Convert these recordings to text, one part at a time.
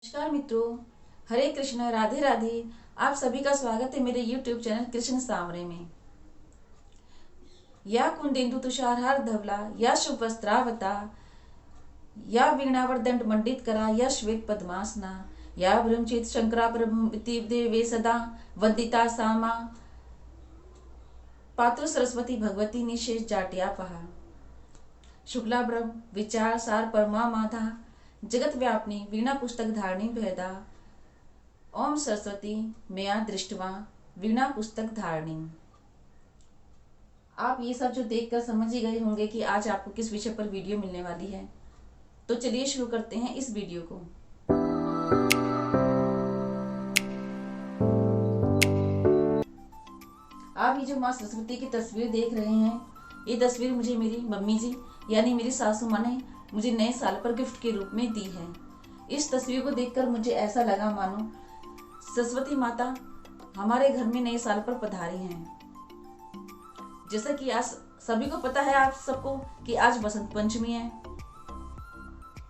नमस्कार मित्रों, हरे कृष्ण, राधे राधे। आप सभी का स्वागत है मेरे YouTube चैनल कृष्ण सांवरे में। या कुंदेन्दु तुषारहार धवला, या शुभ वस्त्रावता, या वीणावर दंड मंडित करा, या श्वेत पद्मासना, या ब्रह्मचित शंकरा प्रभृति देवे सदा वंदिता सामा पात्र सरस्वती भगवती निशेष जाट्या पहा। शुक्ला ब्रह्म विचार सार परमा माधा, जगत व्यापनी वीणा पुस्तक धारणी भेदा, ओम सरस्वती मया दृष्टवा वीणा पुस्तक धारणी। आप ये सब जो देखकर समझ ही गए होंगे कि आज आपको किस विषय पर वीडियो मिलने वाली है। तो चलिए शुरू करते हैं इस वीडियो को। आप ये जो माँ सरस्वती की तस्वीर देख रहे हैं, ये तस्वीर मुझे मेरी मम्मी जी यानी मेरी सासू माँ ने मुझे नए साल पर गिफ्ट के रूप में दी है। इस तस्वीर को देखकर मुझे ऐसा लगा मानो सरस्वती माता हमारे घर में नए साल पर पधारी हैं। जैसा कि आज सभी को पता है, आप सबको, कि आज बसंत पंचमी है।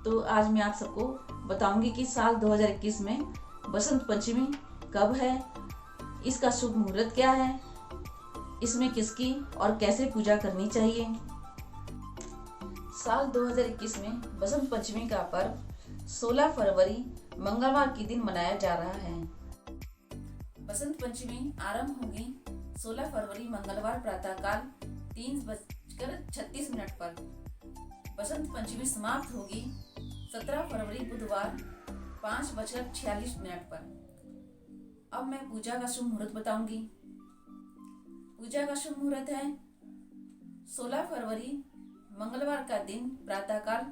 तो आज मैं आप सबको बताऊंगी कि साल 2021 में बसंत पंचमी कब है, इसका शुभ मुहूर्त क्या है, इसमें किसकी और कैसे पूजा करनी चाहिए। साल 2021 में बसंत पंचमी का पर्व 16 फरवरी मंगलवार के दिन मनाया जा रहा है। बसंत पंचमी आरंभ होगी 16 फरवरी मंगलवार प्रातःकाल 3:36 पर। बसंत पंचमी समाप्त होगी 17 फरवरी बुधवार 5:46 पर। अब मैं पूजा का शुभ मुहूर्त बताऊंगी। पूजा का शुभ मुहूर्त है 16 फरवरी मंगलवार का दिन प्रातःकाल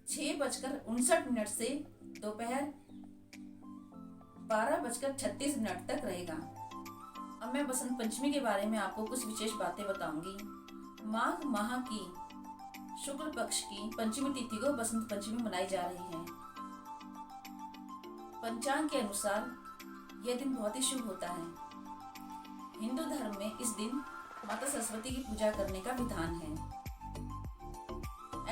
6:59 से दोपहर 12:36 तक रहेगा। अब मैं बसंत पंचमी के बारे में आपको कुछ विशेष बातें बताऊंगी। माघ माह की शुक्ल पक्ष की पंचमी तिथि को बसंत पंचमी मनाई जा रही है। पंचांग के अनुसार यह दिन बहुत ही शुभ होता है। हिंदू धर्म में इस दिन माता सरस्वती की पूजा करने का विधान है।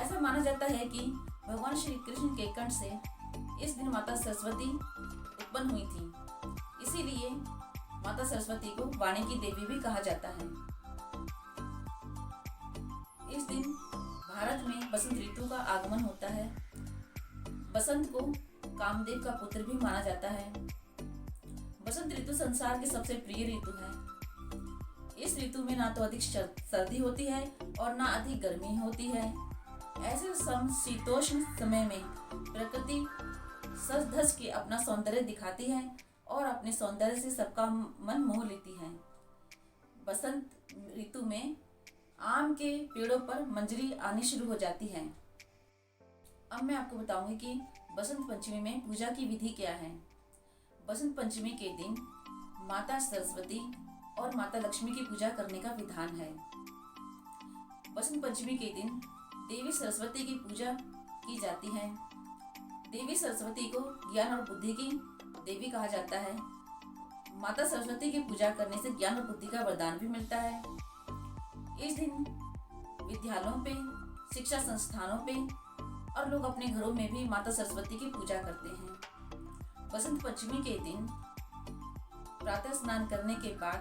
ऐसा माना जाता है कि भगवान श्री कृष्ण के कंठ से इस दिन माता सरस्वती उत्पन्न हुई थी, इसीलिए माता सरस्वती को वाणी की देवी भी कहा जाता है। इस दिन भारत में बसंत ऋतु का आगमन होता है। बसंत को कामदेव का पुत्र भी माना जाता है। बसंत ऋतु संसार की सबसे प्रिय ऋतु है। इस ऋतु में ना तो अधिक सर्दी होती है और ना अधिक गर्मी होती है। ऐसे समशीतोष्ण समय में प्रकृति सज धज के अपना सौंदर्य दिखाती है और अपने सौंदर्य से सबका मन मोह लेती है। बसंत ऋतु में आम के पेड़ों पर मंजरी आनी शुरू हो जाती है। अब मैं आपको बताऊंगी कि बसंत पंचमी में पूजा की विधि क्या है। बसंत पंचमी के दिन माता सरस्वती और माता लक्ष्मी की पूजा करने का विधान है। बसंत पंचमी के दिन देवी सरस्वती की पूजा की जाती है। देवी सरस्वती को ज्ञान और बुद्धि की देवी कहा जाता है। माता सरस्वती की पूजा करने से ज्ञान और बुद्धि का वरदान भी मिलता है। इस दिन विद्यालयों पे, शिक्षा संस्थानों पे और लोग अपने घरों में भी माता सरस्वती की पूजा करते हैं। बसंत पंचमी के दिन प्रातः स्नान करने के बाद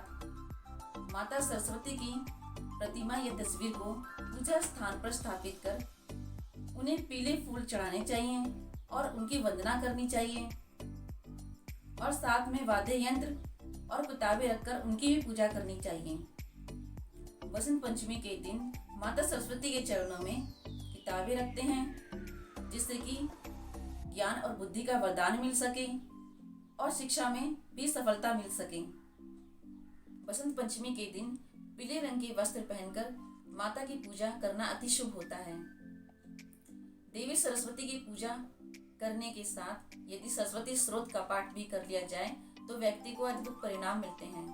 माता सरस्वती की प्रतिमा या तस्वीर को पूजा स्थान पर स्थापित कर उन्हें पीले फूल चढ़ाने चाहिए और उनकी वंदना करनी चाहिए और साथ में वाद्य यंत्र और किताबें रखकर उनकी भी पूजा करनी चाहिए। बसंत पंचमी के दिन माता सरस्वती के चरणों में किताबें रखते हैं जिससे कि ज्ञान और बुद्धि का वरदान मिल सके और शिक्षा में भी सफलता मिल सके। बसंत पंचमी के दिन पीले रंग के वस्त्र पहनकर माता की पूजा करना अति शुभ होता है। देवी सरस्वती की पूजा करने के साथ यदि सरस्वती स्रोत का पाठ भी कर लिया जाए तो व्यक्ति को अद्भुत परिणाम मिलते हैं।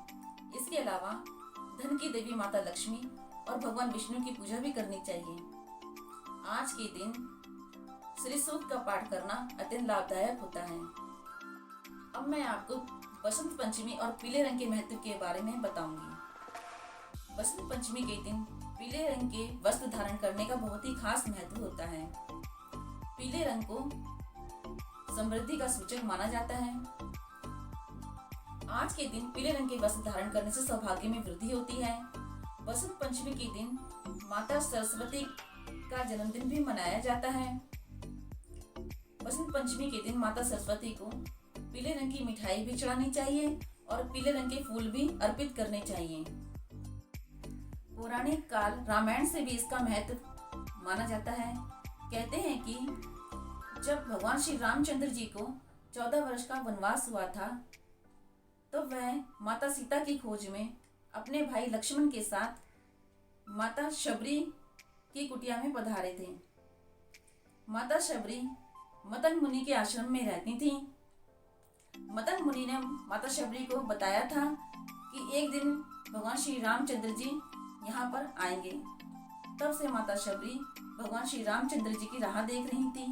इसके अलावा धन की देवी माता लक्ष्मी और भगवान विष्णु की पूजा भी करनी चाहिए। आज के दिन श्री सूक्त का पाठ करना अत्यंत लाभदायक होता है। अब मैं आपको बसंत पंचमी और पीले रंग के महत्व के बारे में बताऊंगी। बसंत पंचमी के दिन पीले रंग के वस्त्र धारण करने का बहुत ही खास महत्व होता है। पीले रंग को समृद्धि का सूचक माना जाता है। आज के दिन पीले रंग के वस्त्र धारण करने से सौभाग्य में वृद्धि होती है। बसंत पंचमी के दिन माता सरस्वती का जन्मदिन भी मनाया जाता है। बसंत पंचमी के दिन माता सरस्वती को पीले रंग की मिठाई भी चढ़ानी चाहिए और पीले रंग के फूल भी अर्पित करने चाहिए। पौराणिक काल रामायण से भी इसका महत्व माना जाता है। कहते हैं कि जब भगवान श्री रामचंद्र जी को 14 वर्ष का वनवास हुआ था तो वह माता सीता की खोज में अपने भाई लक्ष्मण के साथ माता शबरी की कुटिया में पधारे थे। माता शबरी मतंग मुनि के आश्रम में रहती थी। मतंग मुनि ने माता शबरी को बताया था कि एक दिन भगवान श्री रामचंद्र जी यहाँ पर आएंगे। तब से माता शबरी भगवान श्री रामचंद्र जी की राह देख रही थी।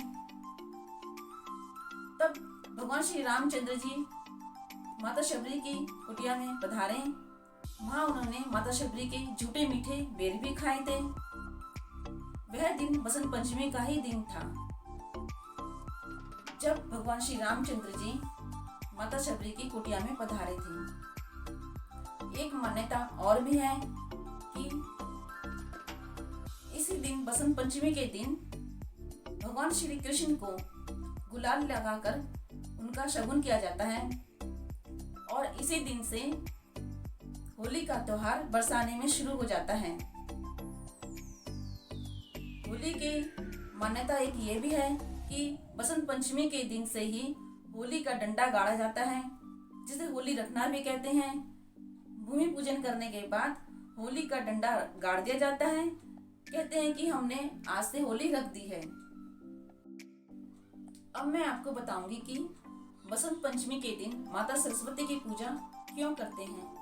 तब भगवान श्री रामचंद्र जी माता शबरी की कुटिया में पधारे। वहां उन्होंने माता शबरी के झूठे मीठे बेर भी खाए थे। वह दिन बसंत पंचमी का ही दिन था जब भगवान श्री रामचंद्र जी माता शबरी की कुटिया में पधारे थे। एक मान्यता और भी है कि इसी दिन बसंत पंचमी के दिन भगवान श्री कृष्ण को गुलाल लगाकर उनका शगुन किया जाता है और इसी दिन से होली का त्योहार बरसाने में शुरू हो जाता है। होली की मान्यता एक ये भी है कि बसंत पंचमी के दिन से ही होली का डंडा गाड़ा जाता है, जिसे होली रखना भी कहते हैं। भूमि पूजन करने के बाद होली का डंडा गाड़ दिया जाता है। कहते हैं कि हमने आज से होली रख दी है। अब मैं आपको बताऊंगी कि बसंत पंचमी के दिन माता सरस्वती की पूजा क्यों करते हैं।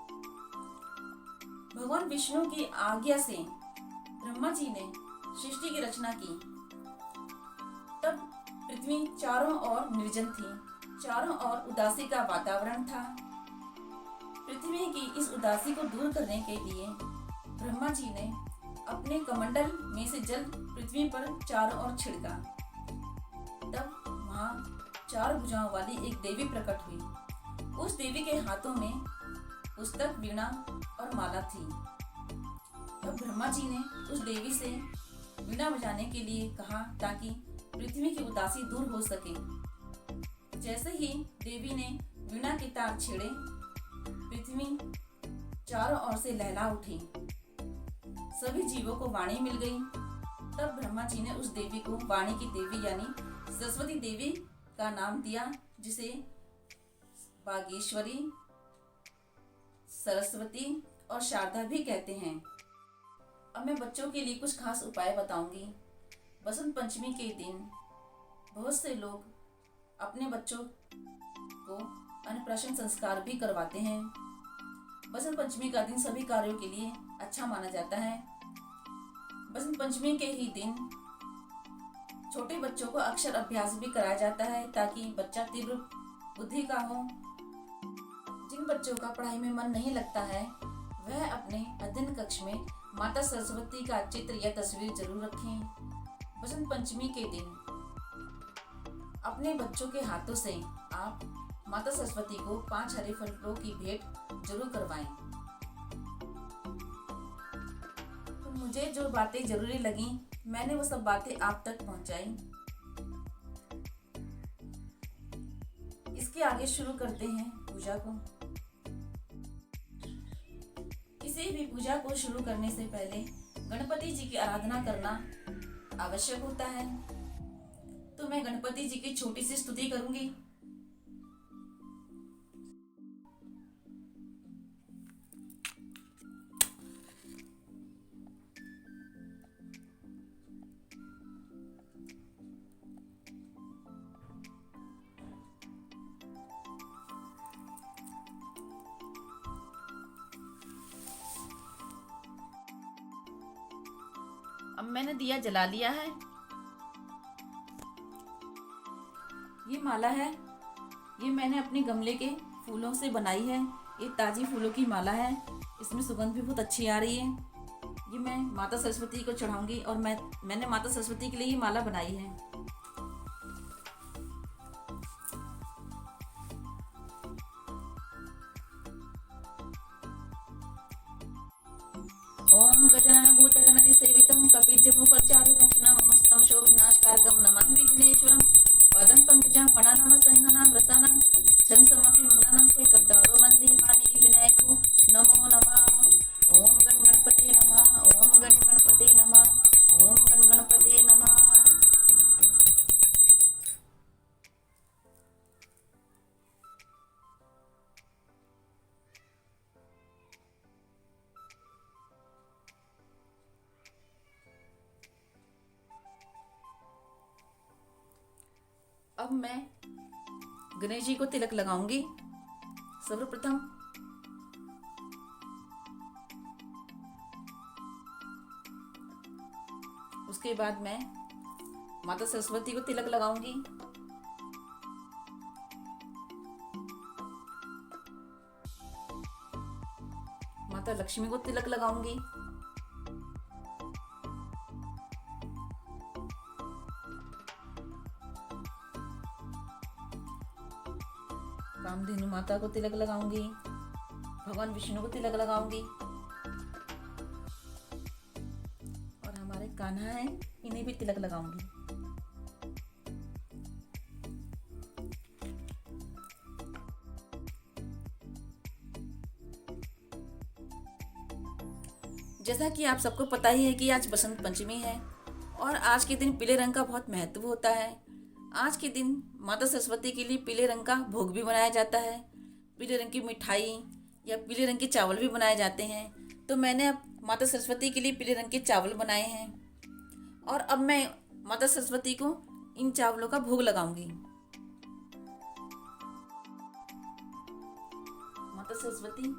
भगवान विष्णु की आज्ञा से ब्रह्मा जी ने सृष्टि की रचना की। तब पृथ्वी चारों ओर निर्जन थी, चारों ओर उदासी का वातावरण था। पृथ्वी की इस उदासी को दूर करने के लिए ब्रह्मा जी ने अपने कमंडल में से जल पृथ्वी पर चारों ओर छिड़का। तब वहाँ 4 भुजाओं वाली एक देवी प्रकट हुई। उस देवी के हाथों में पुस्तक, वीणा और माला थी। तब ब्रह्मा जी ने उस देवी से वीणा बजाने के लिए कहा ताकि पृथ्वी की उदासी दूर हो सके। जैसे ही देवी ने वीणा के तार छेड़े, पृथ्वी चारों ओर से लहला उठी। सभी जीवों को वाणी मिल गई। तब ब्रह्मा जी ने उस देवी को वाणी की देवी यानी सरस्वती देवी का नाम दिया, जिसे बागेश्वरी, सरस्वती और शारदा भी कहते हैं। अब मैं बच्चों के लिए कुछ खास उपाय बताऊंगी। बसंत पंचमी के दिन बहुत से लोग अपने बच्चों को अन्नप्राशन संस्कार भी करवाते हैं। बसंत पंचमी का दिन सभी कार्यों के लिए अच्छा माना जाता है। बसंत पंचमी के ही दिन छोटे बच्चों को अक्षर अभ्यास भी कराया जाता है ताकि बच्चा तीव्र बुद्धि का हो। जिन बच्चों का पढ़ाई में मन नहीं लगता है वह अपने अध्ययन कक्ष में माता सरस्वती का चित्र या तस्वीर जरूर रखें। बसंत पंचमी के दिन अपने बच्चों के हाथों से आप माता सरस्वती को 5 हरे फलों की भेंट जरूर करवाएं। तो मुझे जो बातें जरूरी लगी मैंने वो सब बातें आप तक पहुंचाई। इसके आगे शुरू करते हैं पूजा को। किसी भी पूजा को शुरू करने से पहले गणपति जी की आराधना करना आवश्यक होता है। तो मैं गणपति जी की छोटी सी स्तुति करूंगी। अब मैंने दिया जला लिया है। ये माला है, ये मैंने अपने गमले के फूलों से बनाई है। ये ताजी फूलों की माला है, इसमें सुगंध भी बहुत अच्छी आ रही है। ये मैं माता सरस्वती को चढ़ाऊंगी और मैंने माता सरस्वती के लिए ये माला बनाई है। ओम गजानन भूतगणाधिसेवितं कपिध्वमुपचारुभक्षणं मस्तं शोभिनाशकारकं नमामि विघ्नेश्वरं पदं पंकजं फणानां संहनां रसानां छंसमपि मंगलानां च कर्तारो वन्दे वाणी विनायको नमो नमः। ओम गण गणपते नमः। ओम गण गणपते नमः। ओम गण गणपते नमः। अब मैं गणेश जी को तिलक लगाऊंगी। सर्वप्रथम उसके बाद मैं माता सरस्वती को तिलक लगाऊंगी। माता लक्ष्मी को तिलक लगाऊंगी। कामधेनु माता को तिलक लगाऊंगी। भगवान विष्णु को तिलक लगाऊंगी। और हमारे कान्हा है, इन्हें भी तिलक लगाऊंगी। जैसा कि आप सबको पता ही है कि आज बसंत पंचमी है और आज के दिन पीले रंग का बहुत महत्व होता है। आज के दिन माता सरस्वती के लिए पीले रंग का भोग भी बनाया जाता है। पीले रंग की मिठाई या पीले रंग के चावल भी बनाए जाते हैं। तो मैंने अब माता सरस्वती के लिए पीले रंग के चावल बनाए हैं और अब मैं माता सरस्वती को इन चावलों का भोग लगाऊंगी। माता सरस्वती,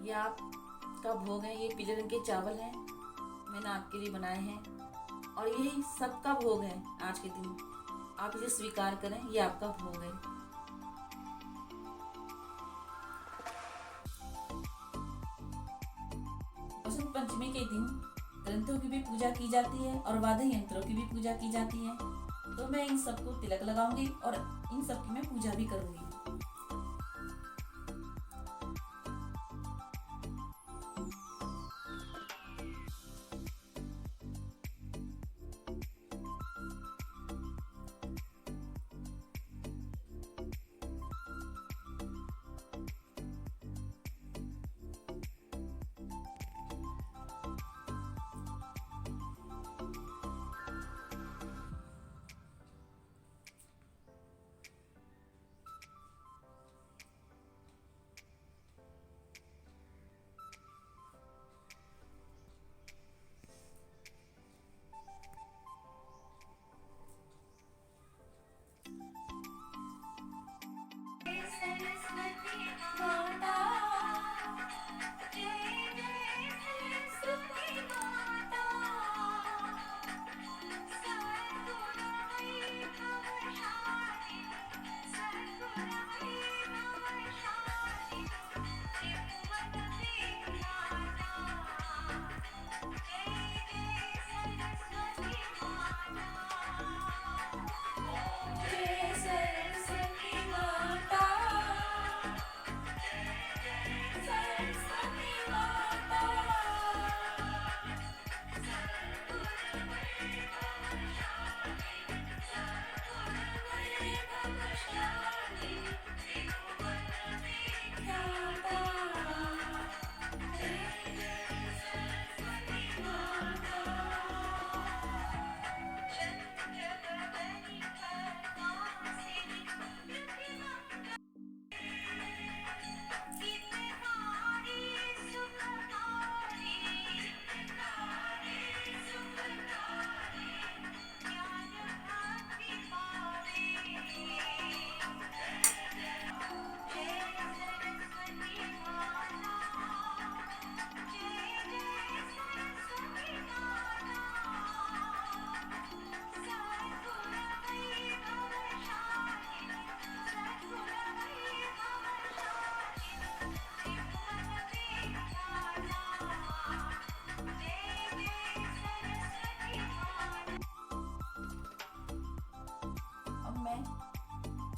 ये आपका भोग है। ये पीले रंग के चावल हैं, मैंने आपके लिए बनाए हैं और यही सबका भोग है। आज के दिन आप इसे स्वीकार करें, ये आपका भोग है। बसंत पंचमी के दिन ग्रंथों की भी पूजा की जाती है और वाद्य यंत्रों की भी पूजा की जाती है। तो मैं इन सबको तिलक लगाऊंगी और इन सब की मैं पूजा भी करूंगी।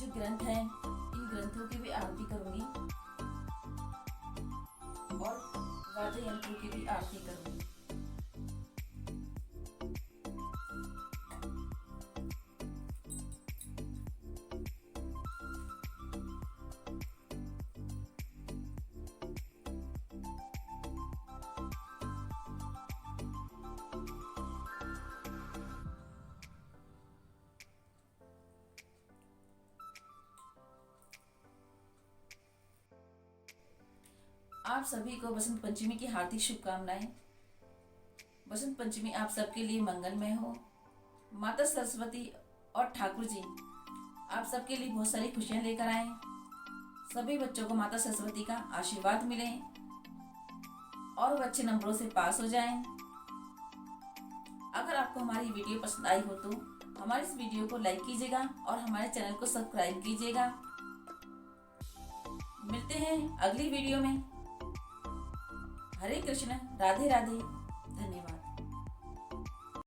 ग्रंथ हैं, इन ग्रंथों की भी आरती करूंगी और वाद्य यंत्रों की भी आरती करूंगी। आप सभी को बसंत पंचमी की हार्दिक शुभकामनाएं। बसंत पंचमी आप सबके लिए मंगलमय हो। माता सरस्वती और ठाकुर जी आप सबके लिए बहुत सारी खुशियां लेकर आए। सभी बच्चों को माता सरस्वती का आशीर्वाद मिले और वो अच्छे नंबरों से पास हो जाएं। अगर आपको हमारी वीडियो पसंद आई हो तो हमारे इस वीडियो को लाइक कीजिएगा और हमारे चैनल को सब्सक्राइब कीजिएगा। मिलते हैं अगली वीडियो में। हरे कृष्ण, राधे राधे।